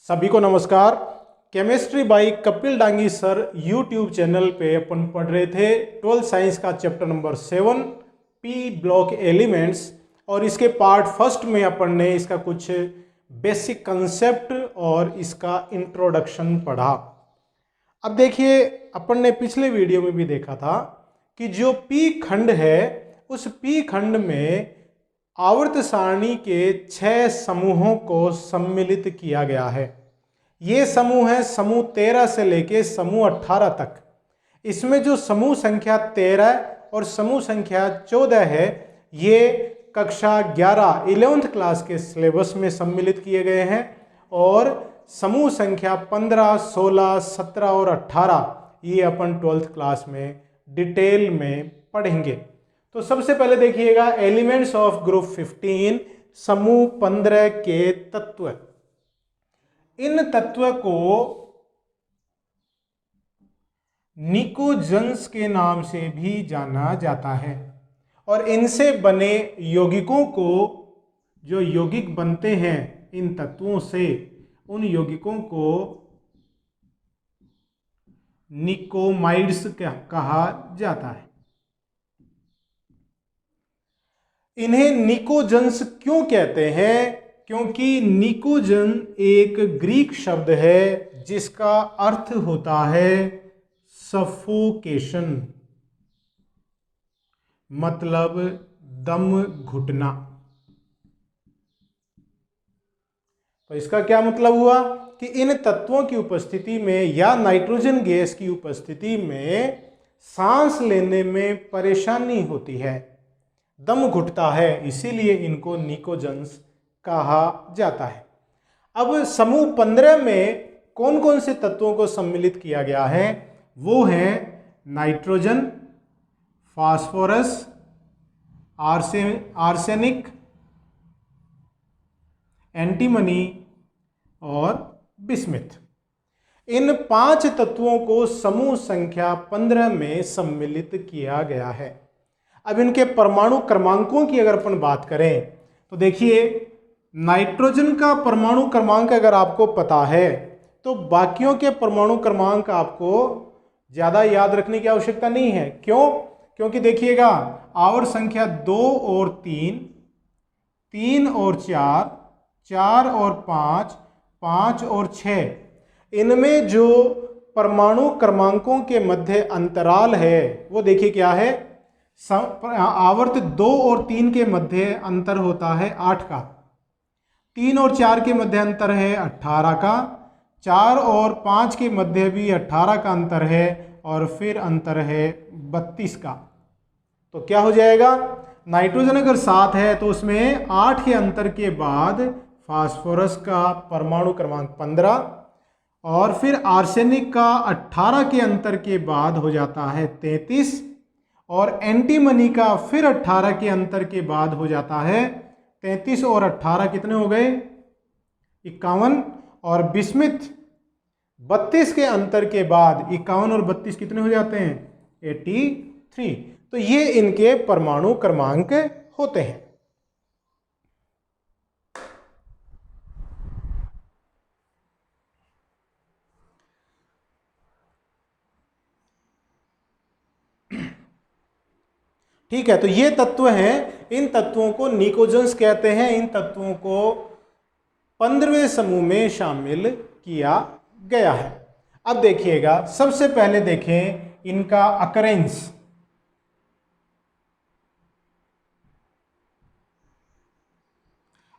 सभी को नमस्कार। Chemistry by Kapil Dangi sir YouTube channel पे अपन पढ़ रहे थे 12th साइंस का chapter number 7 P block elements, और इसके पार्ट फर्स्ट में अपन ने इसका कुछ बेसिक कंसेप्ट और इसका इंट्रोडक्शन पढ़ा। अब देखिए, अपन ने पिछले वीडियो में भी देखा था कि जो पी खंड है उस पी खंड में आवर्त सारणी के 6 समूहों को सम्मिलित किया गया है। ये समूह है समूह 13 से लेके समूह 18 तक। इसमें जो समूह संख्या 13 और समूह संख्या 14 है ये कक्षा 11th क्लास के सिलेबस में सम्मिलित किए गए हैं, और समूह संख्या 15, 16, 17 और 18 ये अपन 12th क्लास में डिटेल में पढ़ेंगे। तो सबसे पहले देखिएगा एलिमेंट्स ऑफ ग्रुप 15 समूह 15 के तत्व। इन तत्व को निकोजन्स के नाम से भी जाना जाता है, और इनसे बने यौगिकों को, जो यौगिक बनते हैं इन तत्वों से, उन यौगिकों को निकोमाइड्स कहा जाता है। इन्हें निकोजन्स क्यों कहते हैं? क्योंकि निकोजन एक ग्रीक शब्द है जिसका अर्थ होता है सफोकेशन, मतलब दम घुटना। तो इसका क्या मतलब हुआ कि इन तत्वों की उपस्थिति में या नाइट्रोजन गैस की उपस्थिति में सांस लेने में परेशानी होती है, दम घुटता है, इसीलिए इनको निकोजन्स कहा जाता है। अब समूह 15 में कौन कौन से तत्वों को सम्मिलित किया गया है? वो है नाइट्रोजन, फास्फोरस, आर्सेनिक, एंटीमनी और बिस्मिथ। इन 5 तत्वों को समूह संख्या 15 में सम्मिलित किया गया है। अब इनके परमाणु क्रमांकों की अगर अपन बात करें तो देखिए, नाइट्रोजन का परमाणु क्रमांक अगर आपको पता है तो बाकियों के परमाणु क्रमांक आपको ज़्यादा याद रखने की आवश्यकता नहीं है। क्यों? क्योंकि देखिएगा, आवर्त संख्या 2 और 3, 3 और 4, 4 और 5, 5 और 6, इनमें जो परमाणु क्रमांकों के मध्य अंतराल है वो देखिए क्या है। आवर्त 2 और 3 के मध्य अंतर होता है 8 का, 3 और 4 के मध्य अंतर है 18 का, 4 और 5 के मध्य भी 18 का अंतर है, और फिर अंतर है 32 का। तो क्या हो जाएगा, नाइट्रोजन अगर 7 है तो उसमें 8 के अंतर के बाद फास्फोरस का परमाणु क्रमांक 15, और फिर आर्सेनिक का 18 के अंतर के बाद हो जाता है 33, और एंटीमनी का फिर 18 के अंतर के बाद हो जाता है 33, और 18 कितने हो गए? 51, और बिस्मिथ 32 के अंतर के बाद 51 और 32 कितने हो जाते हैं? 83। तो ये इनके परमाणु क्रमांक होते हैं। ठीक है, तो ये तत्व हैं, इन तत्वों को निकोजन्स कहते हैं। इन तत्वों को 15वें समूह में शामिल किया गया है। अब देखिएगा, सबसे पहले देखें इनका अकरेंस।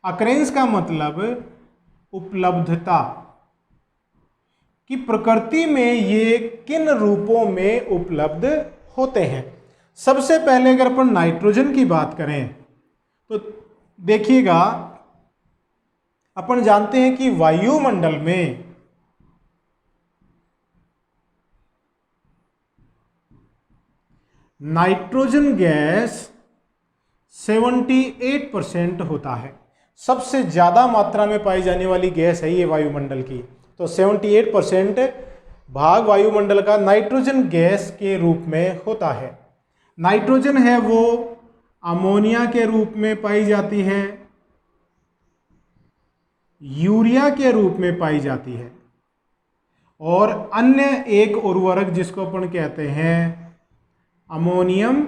अकरेंस का मतलब उपलब्धता, कि प्रकृति में ये किन रूपों में उपलब्ध होते हैं। सबसे पहले अगर अपन नाइट्रोजन की बात करें तो देखिएगा, अपन जानते हैं कि वायुमंडल में नाइट्रोजन गैस 78% होता है। सबसे ज्यादा मात्रा में पाई जाने वाली गैस है ये वायुमंडल की। तो 78% भाग वायुमंडल का नाइट्रोजन गैस के रूप में होता है। नाइट्रोजन है वो अमोनिया के रूप में पाई जाती है, यूरिया के रूप में पाई जाती है, और अन्य एक उर्वरक जिसको अपन कहते हैं अमोनियम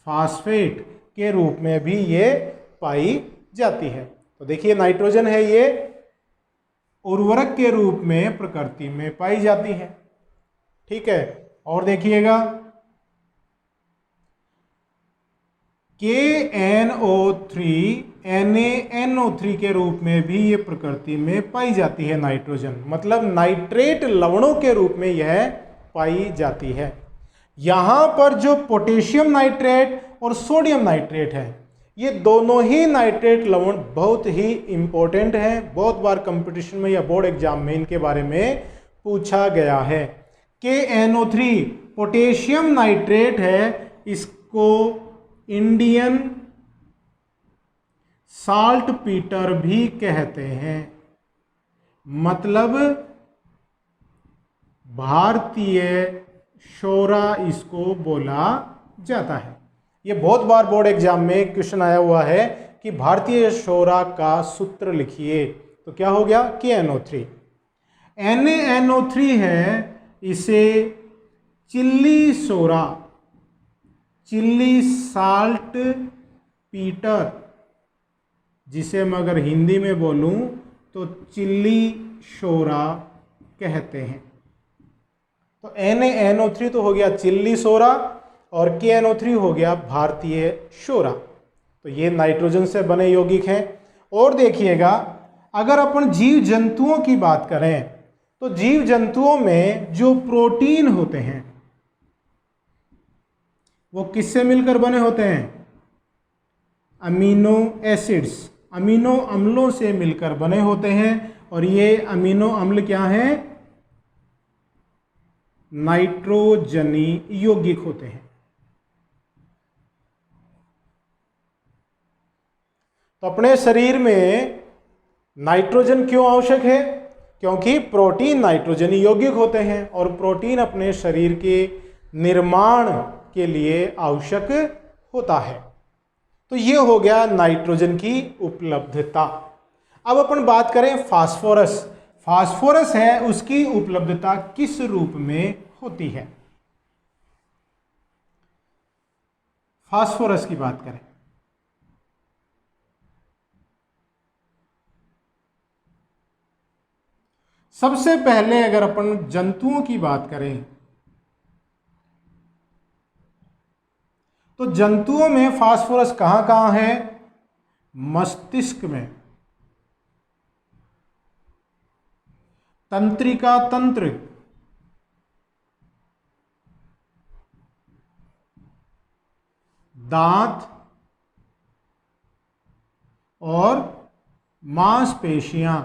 फास्फेट के रूप में भी ये पाई जाती है। तो देखिए नाइट्रोजन है, ये उर्वरक के रूप में प्रकृति में पाई जाती है। ठीक है, और देखिएगा KNO3 NaNO3 के रूप में भी ये प्रकृति में पाई जाती है नाइट्रोजन, मतलब नाइट्रेट लवणों के रूप में यह पाई जाती है। यहां पर जो पोटेशियम नाइट्रेट और सोडियम नाइट्रेट है, ये दोनों ही नाइट्रेट लवण बहुत ही इंपॉर्टेंट हैं। बहुत बार कंपटीशन में या बोर्ड एग्जाम में इनके बारे में पूछा गया है। KNO3 पोटेशियम नाइट्रेट है, इसको इंडियन साल्ट पीटर भी कहते हैं, मतलब भारतीय शोरा इसको बोला जाता है। ये बहुत बार बोर्ड एग्जाम में क्वेश्चन आया हुआ है कि भारतीय शोरा का सूत्र लिखिए, तो क्या हो गया KNO3। NaNO3 है, इसे चिल्ली सोरा, चिल्ली साल्ट पीटर, जिसे मैं अगर हिंदी में बोलूं तो चिल्ली शोरा कहते हैं। तो NaNO3 तो हो गया चिल्ली सोरा और KNO3 हो गया भारतीय शोरा। तो ये नाइट्रोजन से बने यौगिक हैं। और देखिएगा अगर अपन जीव जंतुओं की बात करें तो जीव जंतुओं में जो प्रोटीन होते हैं वो किससे मिलकर बने होते हैं? अमीनो एसिड्स, अमीनो अम्लों से मिलकर बने होते हैं। और ये अमीनो अम्ल क्या हैं? नाइट्रोजनी यौगिक होते हैं। तो अपने शरीर में नाइट्रोजन क्यों आवश्यक है? क्योंकि प्रोटीन नाइट्रोजनी यौगिक होते हैं और प्रोटीन अपने शरीर के निर्माण के लिए आवश्यक होता है। तो ये हो गया नाइट्रोजन की उपलब्धता। अब अपन बात करें फास्फोरस। फास्फोरस है, उसकी उपलब्धता किस रूप में होती है? फास्फोरस की बात करें, सबसे पहले अगर अपन जंतुओं की बात करें तो जंतुओं में फास्फोरस कहां कहां है? मस्तिष्क में, तंत्रिका तंत्र, दांत और मांसपेशियां,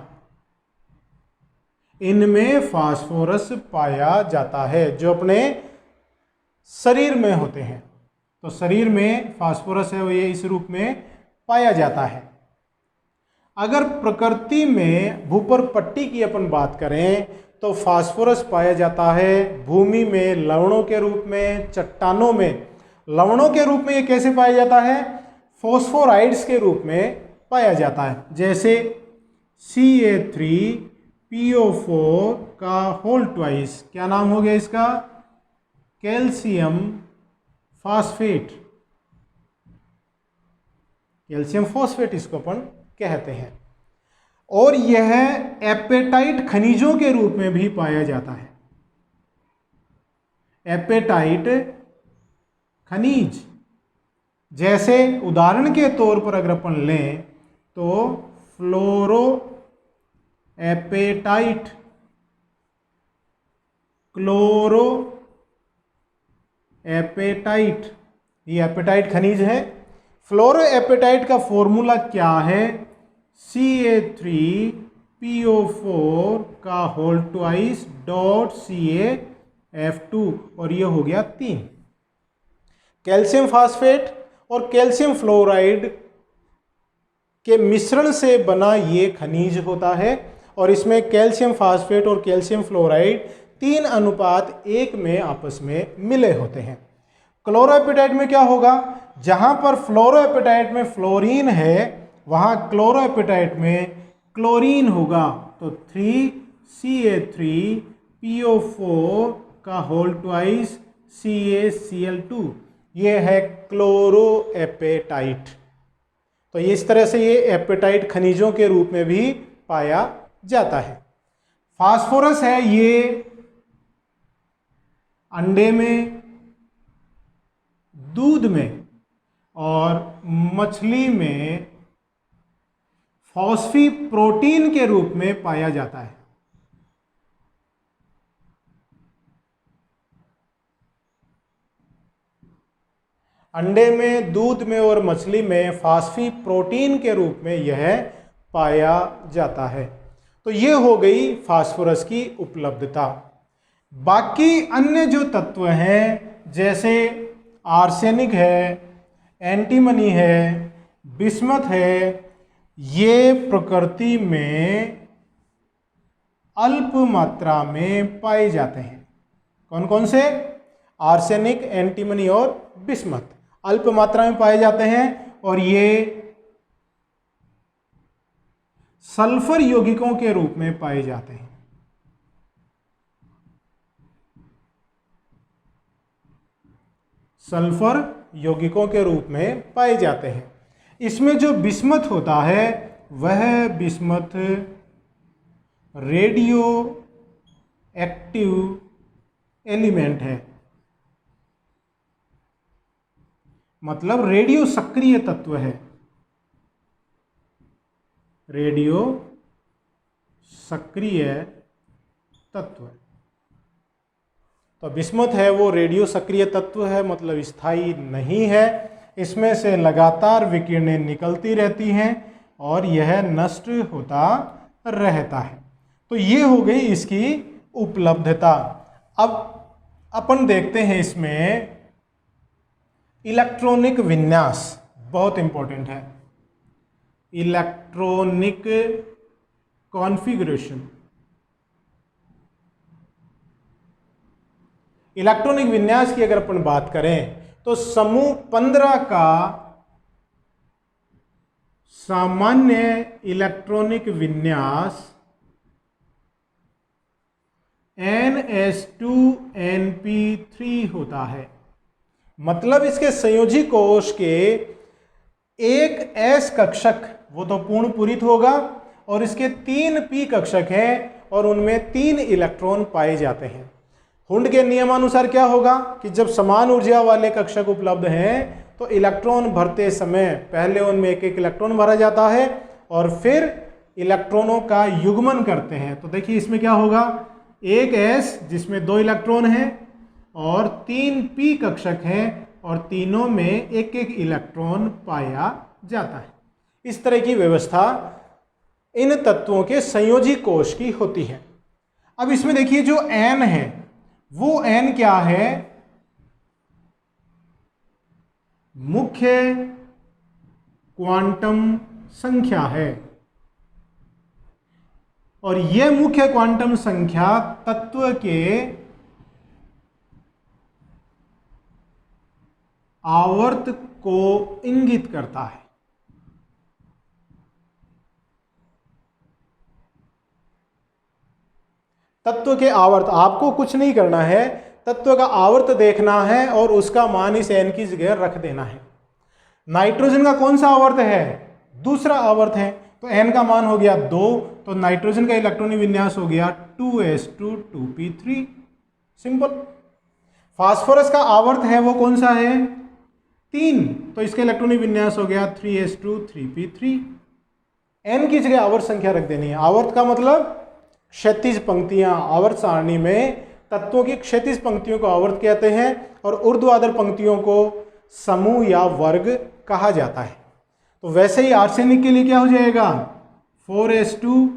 इनमें फास्फोरस पाया जाता है जो अपने शरीर में होते हैं। तो शरीर में फास्फोरस है वो ये इस रूप में पाया जाता है। अगर प्रकृति में भूपर पट्टी की अपन बात करें तो फास्फोरस पाया जाता है भूमि में लवणों के रूप में, चट्टानों में लवणों के रूप में। ये कैसे पाया जाता है? फॉस्फोराइड्स के रूप में पाया जाता है। जैसे Ca3PO4 का होल ट्वाइस, क्या नाम हो गया इसका? कैल्शियम फास्फेट, कैल्शियम फॉस्फेट इसको अपन कहते हैं। और यह एपेटाइट खनिजों के रूप में भी पाया जाता है। एपेटाइट खनिज, जैसे उदाहरण के तौर पर अगर अपन लें तो फ्लोरो एपेटाइट, क्लोरो एपेटाइट, ये एपेटाइट खनिज है। फ्लोरो एपेटाइट का फॉर्मूला क्या है? Ca3PO4 का होल ट्वाइस डॉट CaF2, और ये हो गया 3। कैल्शियम फास्फेट और कैल्शियम फ्लोराइड के मिश्रण से बना ये खनिज होता है और इसमें कैल्शियम फास्फेट और कैल्शियम फ्लोराइड 3:1 में आपस में मिले होते हैं। क्लोरोएपेटाइट में क्या होगा? जहां पर फ्लोरोएपेटाइट में फ्लोरीन है वहां क्लोरोएपेटाइट में क्लोरीन होगा तो 3Ca3PO4 का होल ट्वाइस CaCl2, ये है क्लोरोएपेटाइट। तो इस तरह से ये एपेटाइट खनिजों के रूप में भी पाया जाता है। फास्फोरस है, ये अंडे में, दूध में और मछली में फॉस्फीप्रोटीन के रूप में पाया जाता है। अंडे में, दूध में और मछली में फॉस्फीप्रोटीन के रूप में यह पाया जाता है। तो ये हो गई फास्फोरस की उपलब्धता। बाकी अन्य जो तत्व हैं जैसे आर्सेनिक है, एंटीमनी है, बिस्मथ है, ये प्रकृति में अल्प मात्रा में पाए जाते हैं। कौन कौन से? आर्सेनिक, एंटीमनी और बिस्मथ अल्प मात्रा में पाए जाते हैं और ये सल्फर यौगिकों के रूप में पाए जाते हैं। सल्फर यौगिकों के रूप में पाए जाते हैं। इसमें जो बिस्मथ होता है वह बिस्मथ रेडियो एक्टिव एलिमेंट है, मतलब रेडियो सक्रिय तत्व है। रेडियो सक्रिय तत्व, तो बिस्मथ है वो रेडियो सक्रिय तत्व है, मतलब स्थायी नहीं है। इसमें से लगातार विकिरणें निकलती रहती हैं और यह नष्ट होता रहता है। तो ये हो गई इसकी उपलब्धता। अब अपन देखते हैं इसमें इलेक्ट्रॉनिक विन्यास, बहुत इंपॉर्टेंट है। Electronic configuration. इलेक्ट्रॉनिक विन्यास की अगर अपन बात करें तो समूह 15 का सामान्य इलेक्ट्रॉनिक विन्यास NH2NP3 होता है। मतलब इसके संयोजी कोश के एक S कक्षक वो तो पूर्ण पूरित होगा और इसके 3 P कक्षक हैं और उनमें 3 इलेक्ट्रॉन पाए जाते हैं। हुंड के नियमानुसार क्या होगा कि जब समान ऊर्जा वाले कक्षक उपलब्ध हैं तो इलेक्ट्रॉन भरते समय पहले उनमें एक एक इलेक्ट्रॉन भरा जाता है और फिर इलेक्ट्रॉनों का युग्मन करते हैं। तो देखिए इसमें क्या होगा, एक S जिसमें 2 इलेक्ट्रॉन हैं और 3 P कक्षक हैं और तीनों में एक एक इलेक्ट्रॉन पाया जाता है। इस तरह की व्यवस्था इन तत्वों के संयोजी कोश की होती है। अब इसमें देखिए जो N है वो N क्या है, मुख्य क्वांटम संख्या है और यह मुख्य क्वांटम संख्या तत्व के आवर्त को इंगित करता है। तत्व के आवर्त, आपको कुछ नहीं करना है, तत्व का आवर्त देखना है और उसका मान इस n की जगह रख देना है। नाइट्रोजन का कौन सा आवर्त है, दूसरा आवर्त है, तो n का मान हो गया 2, तो नाइट्रोजन का इलेक्ट्रॉनिक विन्यास हो गया 2s2 2p3, सिंपल। फास्फोरस का आवर्त है वो कौन सा है, 3, तो इसका इलेक्ट्रॉनिक विन्यास हो गया 3s2 3p3। n की जगह आवर्त संख्या रख देनी है। आवर्त का मतलब क्षैतिज पंक्तियां, आवर्त सारणी में तत्वों की क्षैतिज पंक्तियों को आवर्त कहते हैं और ऊर्ध्वाधर पंक्तियों को समूह या वर्ग कहा जाता है। तो वैसे ही आर्सेनिक के लिए क्या हो जाएगा, 4s2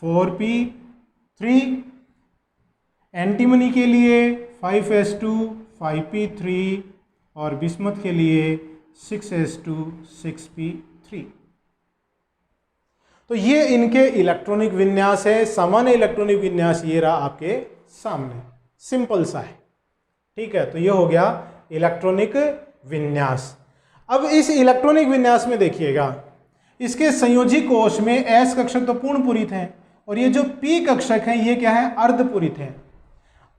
4p3, एंटीमनी के लिए 5s2 5p3 और बिस्मथ के लिए 6s2 6p3। तो ये इनके इलेक्ट्रॉनिक विन्यास है। सामान्य इलेक्ट्रॉनिक विन्यास ये रहा आपके सामने, सिंपल सा है, ठीक है। तो ये हो गया इलेक्ट्रॉनिक विन्यास। अब इस इलेक्ट्रॉनिक विन्यास में देखिएगा, इसके संयोजी कोश में S कक्षक तो पूर्ण पूरित हैं और ये जो P कक्षक हैं ये क्या है, अर्धपूरित हैं।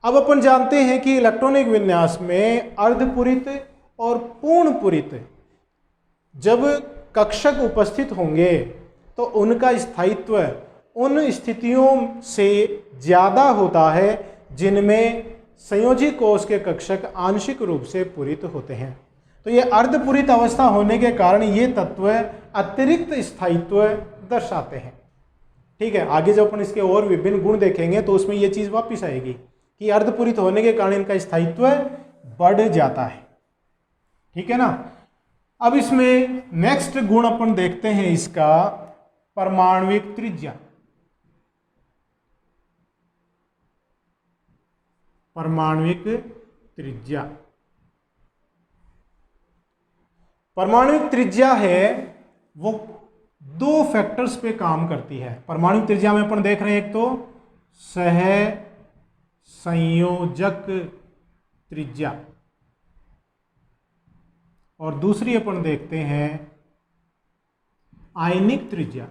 अब अपन जानते हैं कि इलेक्ट्रॉनिक विन्यास में अर्धपूरित और पूर्ण पूरित जब कक्षक उपस्थित होंगे तो उनका स्थायित्व उन स्थितियों से ज्यादा होता है जिनमें संयोजी कोश के कक्षक आंशिक रूप से पूरित होते हैं। तो ये अर्धपूरित अवस्था होने के कारण ये तत्व अतिरिक्त स्थायित्व दर्शाते हैं। ठीक है, आगे जब अपन इसके और विभिन्न गुण देखेंगे तो उसमें ये चीज वापस आएगी कि अर्धपूरित होने के कारण इनका स्थायित्व बढ़ जाता है। ठीक है ना। अब इसमें नेक्स्ट गुण अपन देखते हैं इसका परमाणुविक त्रिज्या। परमाणुविक त्रिज्या, परमाणुविक त्रिज्या है वो दो फैक्टर्स पे काम करती है। परमाणुविक त्रिज्या में अपन देख रहे हैं एक तो सह संयोजक त्रिज्या और दूसरी अपन देखते हैं आयनिक त्रिज्या।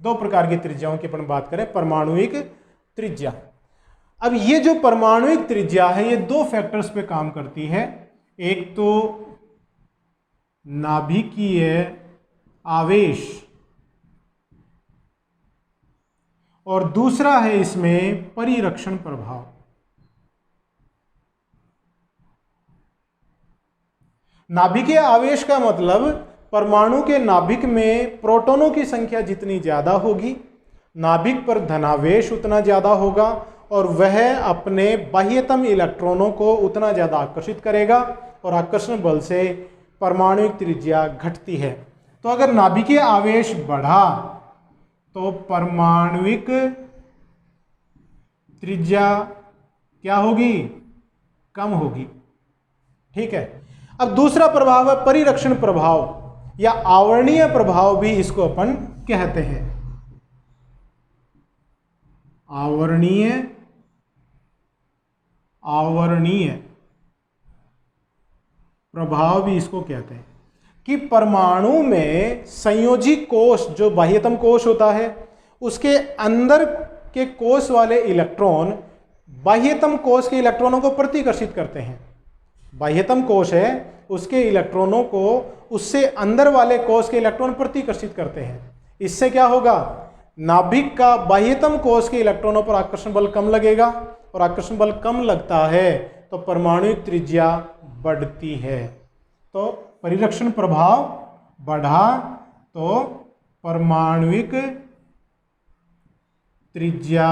दो प्रकार की त्रिज्याओं की अपन बात करें, परमाणुविक त्रिज्या। अब ये जो परमाणुविक त्रिज्या है ये दो फैक्टर्स पे काम करती है। एक तो नाभिकीय आवेश और दूसरा है इसमें परिरक्षण प्रभाव। नाभिकीय आवेश का मतलब परमाणु के नाभिक में प्रोटॉनों की संख्या जितनी ज्यादा होगी, नाभिक पर धनावेश उतना ज्यादा होगा और वह अपने बाह्यतम इलेक्ट्रॉनों को उतना ज्यादा आकर्षित करेगा और आकर्षण बल से परमाणुविक त्रिज्या घटती है। तो अगर नाभिकीय आवेश बढ़ा तो परमाणुविक त्रिज्या क्या होगी, कम होगी। ठीक है। अब दूसरा प्रभाव है परिरक्षण प्रभाव या आवरणीय प्रभाव भी इसको अपन कहते हैं। आवरणीय प्रभाव भी इसको कहते हैं कि परमाणु में संयोजी कोश जो बाह्यतम कोश होता है उसके अंदर के कोश वाले इलेक्ट्रॉन बाह्यतम कोश के इलेक्ट्रॉनों को प्रतिकर्षित करते हैं। बाह्यतम कोश है उसके इलेक्ट्रॉनों को उससे अंदर वाले कोश के इलेक्ट्रॉन प्रतिकर्षित करते हैं। इससे क्या होगा, नाभिक का बाह्यतम कोश के इलेक्ट्रॉनों पर आकर्षण बल कम लगेगा और आकर्षण बल कम लगता है तो परमाणुविक त्रिज्या बढ़ती है। तो परिरक्षण प्रभाव बढ़ा तो परमाणुविक त्रिज्या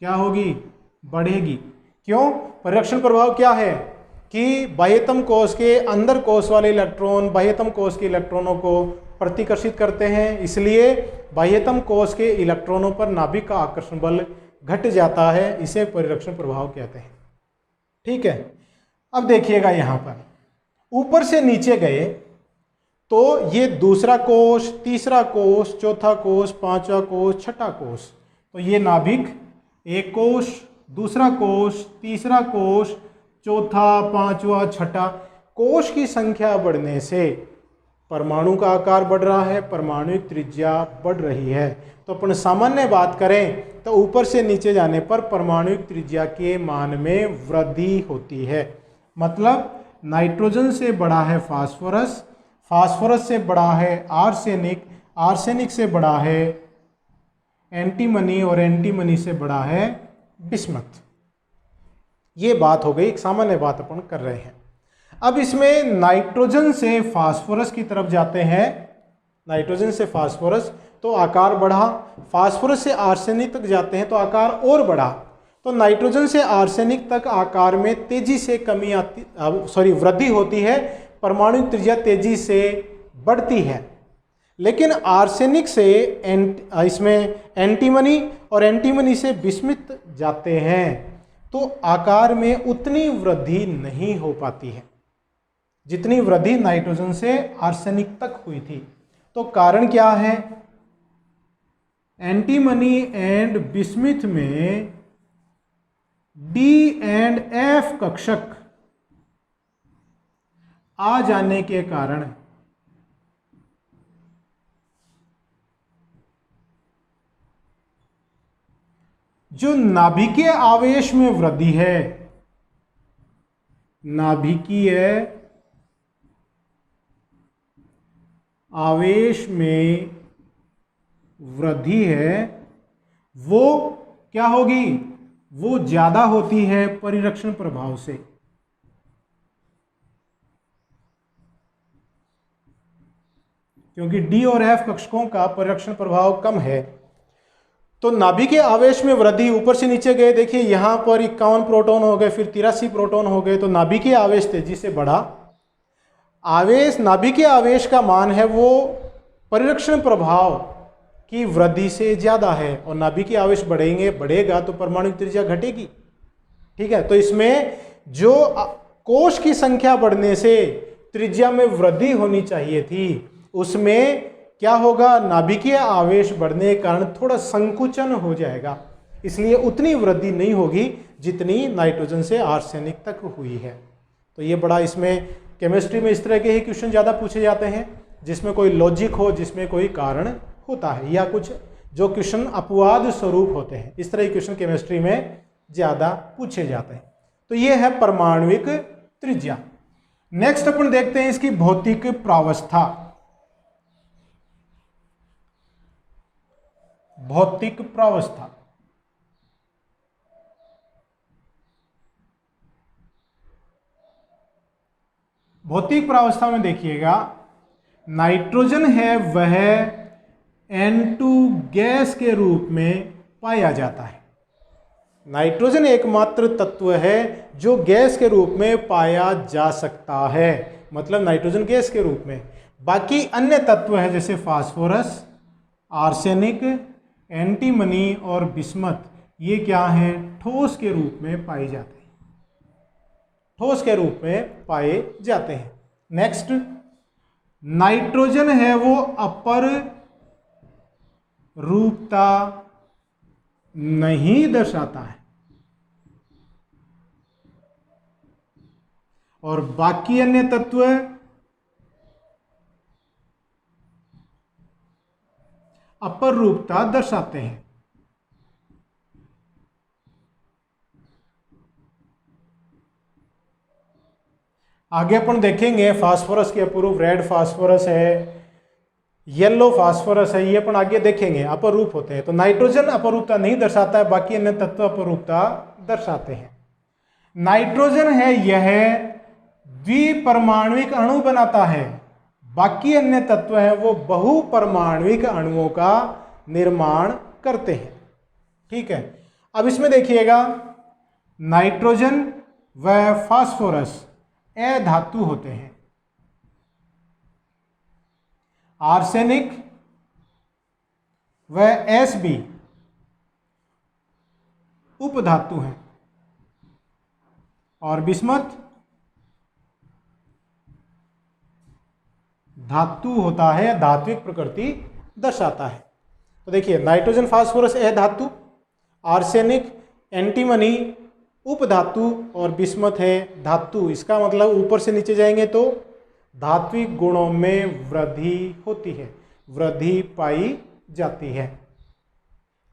क्या होगी, बढ़ेगी। क्यों, परिरक्षण प्रभाव क्या है कि बाह्यतम कोश के अंदर कोश वाले इलेक्ट्रॉन बाह्यतम कोश के इलेक्ट्रॉनों को प्रतिकर्षित करते हैं, इसलिए बाह्यतम कोश के इलेक्ट्रॉनों पर नाभिक का आकर्षण बल घट जाता है। इसे परिरक्षण प्रभाव कहते हैं। ठीक है। अब देखिएगा यहां पर ऊपर से नीचे गए तो ये दूसरा कोश, तीसरा कोश, चौथा कोश, पांचवा कोश, छठा कोश, तो ये नाभिक एक कोश, दूसरा कोश, तीसरा कोश, चौथा, पांचवा, छठा कोश की संख्या बढ़ने से परमाणु का आकार बढ़ रहा है, परमाणुविक त्रिज्या बढ़ रही है। तो अपन सामान्य बात करें तो ऊपर से नीचे जाने पर परमाणुविक त्रिज्या के मान में वृद्धि होती है। मतलब नाइट्रोजन से बड़ा है फास्फोरस, फास्फोरस से बड़ा है आर्सेनिक, आर्सेनिक से बड़ा है एंटीमनी और एंटीमनी से बड़ा है बिस्मथ। ये बात हो गई, एक सामान्य बात अपन कर रहे हैं। अब इसमें नाइट्रोजन से फास्फोरस की तरफ जाते हैं, नाइट्रोजन से फास्फोरस तो आकार बढ़ा, फास्फोरस से आर्सेनिक तक जाते हैं तो आकार और बढ़ा। तो नाइट्रोजन से आर्सेनिक तक आकार में तेजी से कमी आती वृद्धि होती है, परमाणु त्रिज्या तेजी से बढ़ती है। लेकिन आर्सेनिक से इसमें एंटीमनी और एंटीमनी से बिस्मिथ जाते हैं तो आकार में उतनी वृद्धि नहीं हो पाती है जितनी वृद्धि नाइट्रोजन से आर्सेनिक तक हुई थी। तो कारण क्या है, एंटीमनी एंड बिस्मिथ में डी एंड एफ कक्षक आ जाने के कारण जो नाभिकीय आवेश में वृद्धि है, नाभिकीय आवेश में वृद्धि है, वो क्या होगी, वो ज्यादा होती है परिरक्षण प्रभाव से। क्योंकि डी और एफ कक्षकों का परिरक्षण प्रभाव कम है, तो नाभिकीय आवेश में वृद्धि, ऊपर से नीचे गए, देखिए यहां पर 51 प्रोटॉन हो गए, फिर 83 प्रोटॉन हो गए, तो नाभिकीय आवेश तेजी से बढ़ा। आवेश, नाभिकीय आवेश का मान है वो परिरक्षण प्रभाव की वृद्धि से ज्यादा है, और नाभिकीय आवेश बढ़ेगा तो परमाणु त्रिज्या घटेगी। ठीक है, तो इसमें जो कोश की संख्या बढ़ने से त्रिज्या में वृद्धि होनी चाहिए थी, उसमें क्या होगा, नाभिकीय आवेश बढ़ने के कारण थोड़ा संकुचन हो जाएगा, इसलिए उतनी वृद्धि नहीं होगी जितनी नाइट्रोजन से आर्सेनिक तक हुई है। तो ये बड़ा, इसमें केमिस्ट्री में इस तरह के ही क्वेश्चन ज़्यादा पूछे जाते हैं जिसमें कोई लॉजिक हो, जिसमें कोई कारण होता है, या कुछ जो क्वेश्चन अपवाद स्वरूप होते हैं, इस तरह के क्वेश्चन केमिस्ट्री में ज़्यादा पूछे जाते हैं। तो ये है परमाणविक त्रिज्या। नेक्स्ट अपन देखते हैं इसकी भौतिक प्रावस्था। भौतिक प्रावस्था, भौतिक प्रावस्था में देखिएगा, नाइट्रोजन है वह N2 गैस के रूप में पाया जाता है। नाइट्रोजन एकमात्र तत्व है जो गैस के रूप में पाया जा सकता है, मतलब नाइट्रोजन गैस के रूप में। बाकी अन्य तत्व है जैसे फास्फोरस, आर्सेनिक, एंटीमनी और बिस्मथ, ये क्या है, ठोस के रूप में पाए जाते हैं, ठोस के रूप में पाए जाते हैं। नेक्स्ट, नाइट्रोजन है वो अपर रूपता नहीं दर्शाता है, और बाकी अन्य तत्व अपर रूपता दर्शाते हैं। आगे अपन देखेंगे फास्फोरस के अपरूप, रेड फास्फोरस है, येलो फास्फोरस है, ये अपन आगे देखेंगे, अपर रूप होते हैं। तो नाइट्रोजन अपर रूपता नहीं दर्शाता है, बाकी अन्य तत्व अपर रूपता दर्शाते हैं। नाइट्रोजन है यह द्विपरमाणुविक अणु बनाता है, बाकी अन्य तत्व हैं वो बहुपरमाणुविक अणुओं का निर्माण करते हैं। ठीक है, अब इसमें देखिएगा, नाइट्रोजन व फास्फोरस अधातु होते हैं, आर्सेनिक व Sb उपधातु हैं, और बिस्मथ धातु होता है, धात्विक प्रकृति दर्शाता है। तो देखिए, नाइट्रोजन फास्फोरस अधातु, आर्सेनिक एंटीमनी उपधातु, और बिस्मथ है धातु। इसका मतलब ऊपर से नीचे जाएंगे तो धात्विक गुणों में वृद्धि होती है, वृद्धि पाई जाती है।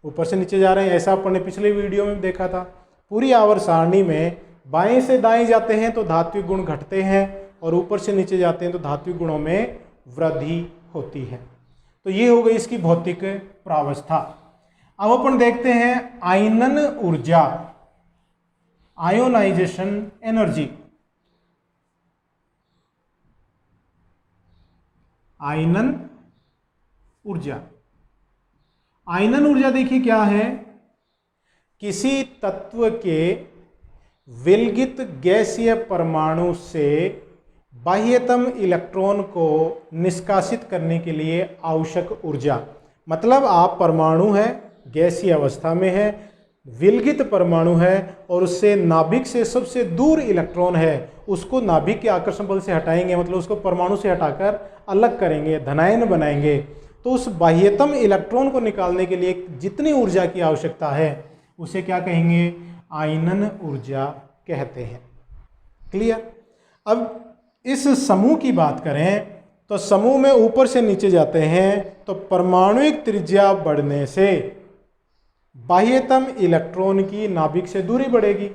ऊपर से नीचे जा रहे हैं, ऐसा अपन ने पिछले वीडियो में देखा था। पूरी आवर्त सारणी में बाएं से दाएं जाते हैं तो धात्विक गुण घटते हैं, और ऊपर से नीचे जाते हैं तो धात्विक गुणों में वृद्धि होती है। तो ये हो गई इसकी भौतिक प्रावस्था। अब अपन देखते हैं आयनन ऊर्जा, आयोनाइजेशन एनर्जी। आयनन ऊर्जा, आयनन ऊर्जा देखिए क्या है, किसी तत्व के विलगित गैसीय परमाणु से बाह्यतम इलेक्ट्रॉन को निष्कासित करने के लिए आवश्यक ऊर्जा। मतलब आप परमाणु है, गैसीय अवस्था में है, विलगित परमाणु है, और उससे नाभिक से सबसे दूर इलेक्ट्रॉन है, उसको नाभिक के आकर्षण बल से हटाएंगे, मतलब उसको परमाणु से हटाकर अलग करेंगे, धनायन बनाएंगे। तो उस बाह्यतम इलेक्ट्रॉन को निकालने के लिए जितनी ऊर्जा की आवश्यकता है उसे क्या कहेंगे, आयनन ऊर्जा कहते हैं। क्लियर। अब इस समूह की बात करें तो समूह में ऊपर से नीचे जाते हैं तो परमाणुिक त्रिज्या बढ़ने से बाह्यतम इलेक्ट्रॉन की नाभिक से दूरी बढ़ेगी।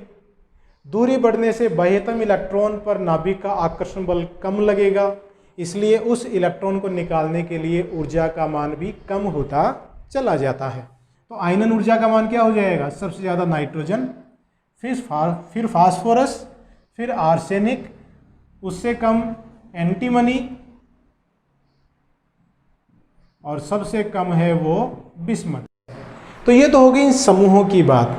दूरी बढ़ने से बाह्यतम इलेक्ट्रॉन पर नाभिक का आकर्षण बल कम लगेगा, इसलिए उस इलेक्ट्रॉन को निकालने के लिए ऊर्जा का मान भी कम होता चला जाता है। तो आयनन ऊर्जा का मान क्या हो जाएगा? सबसे ज़्यादा नाइट्रोजन, फिर फास्फोरस, फिर आर्सेनिक, उससे कम एंटीमनी, और सबसे कम है वो बिस्मथ। तो ये तो हो गई इन समूहों की बात।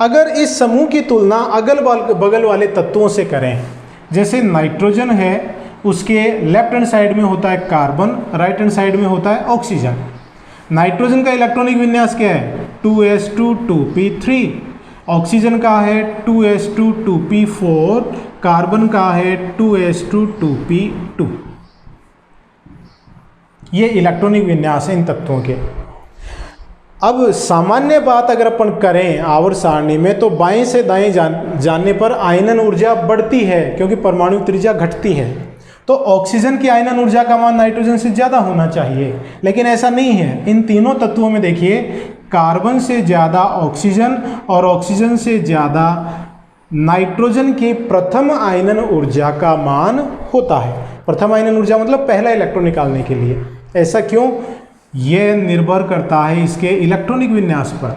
अगर इस समूह की तुलना अगल बगल वाले तत्वों से करें, जैसे नाइट्रोजन है, उसके लेफ्ट हैंड साइड में होता है कार्बन, राइट हैंड साइड में होता है ऑक्सीजन। नाइट्रोजन का इलेक्ट्रॉनिक विन्यास क्या है? 2s2 2p3। ऑक्सीजन का है 2s2 2p4, कार्बन का है 2s2 2p2। ये इलेक्ट्रॉनिक विन्यास है इन तत्वों के। अब सामान्य बात अगर अपन करें आवर्त सारणी में, तो बाएं से दाएं जाने पर आयनन ऊर्जा बढ़ती है क्योंकि परमाणु त्रिज्या घटती है। तो ऑक्सीजन की आयनन ऊर्जा का मान नाइट्रोजन से ज़्यादा होना चाहिए, लेकिन ऐसा नहीं है। इन तीनों तत्वों में देखिए, कार्बन से ज़्यादा ऑक्सीजन और ऑक्सीजन से ज़्यादा नाइट्रोजन की प्रथम आयनन ऊर्जा का मान होता है। प्रथम आयनन ऊर्जा मतलब पहला इलेक्ट्रॉन निकालने के लिए। ऐसा क्यों? यह निर्भर करता है इसके इलेक्ट्रॉनिक विन्यास पर,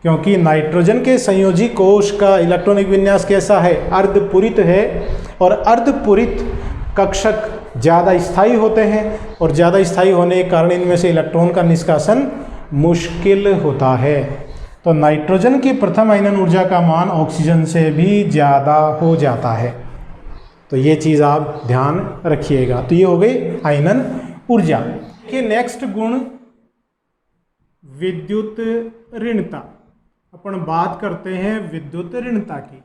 क्योंकि नाइट्रोजन के संयोजी कोश का इलेक्ट्रॉनिक विन्यास कैसा है? अर्धपूरित है, और अर्धपूरित कक्षक ज़्यादा स्थायी होते हैं, और ज़्यादा स्थायी होने के कारण इनमें से इलेक्ट्रॉन का निष्कासन मुश्किल होता है। तो नाइट्रोजन की प्रथम आयनन ऊर्जा का मान ऑक्सीजन से भी ज़्यादा हो जाता है। तो ये चीज़ आप ध्यान रखिएगा। तो ये हो गई आयनन ऊर्जा के नेक्स्ट गुण, विद्युत ऋणता। अपन बात करते हैं विद्युत ऋणता की।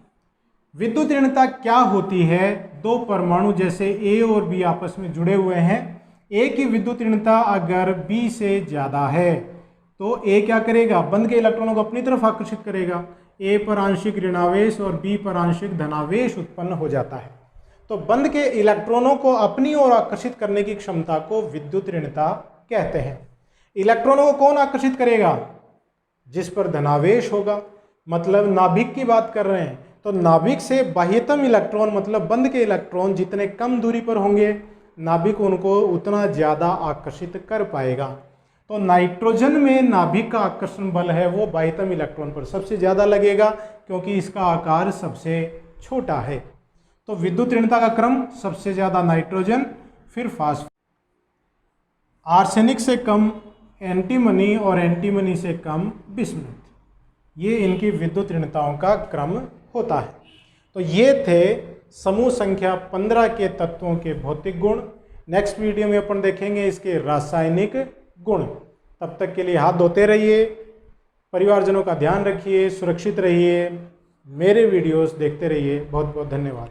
विद्युत ऋणता क्या होती है? दो परमाणु जैसे A और B आपस में जुड़े हुए हैं, A की विद्युत ऋणता अगर B से ज़्यादा है तो A क्या करेगा? बंद के इलेक्ट्रॉनों को अपनी तरफ आकर्षित करेगा। A पर आंशिक ऋणावेश और B पर आंशिक धनावेश उत्पन्न हो जाता है। तो बंद के इलेक्ट्रॉनों को अपनी ओर आकर्षित करने की क्षमता को विद्युत ऋणता कहते हैं। इलेक्ट्रॉनों को कौन आकर्षित करेगा? जिस पर धनावेश होगा। मतलब नाभिक की बात कर रहे हैं, तो नाभिक से बाह्यतम इलेक्ट्रॉन मतलब बंद के इलेक्ट्रॉन जितने कम दूरी पर होंगे, नाभिक उनको उतना ज़्यादा आकर्षित कर पाएगा। तो नाइट्रोजन में नाभिक का आकर्षण बल है वो बाह्यतम इलेक्ट्रॉन पर सबसे ज़्यादा लगेगा, क्योंकि इसका आकार सबसे छोटा है। तो विद्युत ऋणता का क्रम सबसे ज़्यादा नाइट्रोजन, फिर फास्फोरस, आर्सेनिक से कम एंटीमनी, और एंटीमनी से कम बिस्मुथ। ये इनकी विद्युत ऋणताओं का क्रम होता है। तो ये थे समूह संख्या 15 के तत्वों के भौतिक गुण। नेक्स्ट वीडियो में अपन देखेंगे इसके रासायनिक गुण। तब तक के लिए हाथ धोते रहिए, परिवारजनों का ध्यान रखिए, सुरक्षित रहिए, मेरे वीडियोस देखते रहिए। बहुत बहुत धन्यवाद।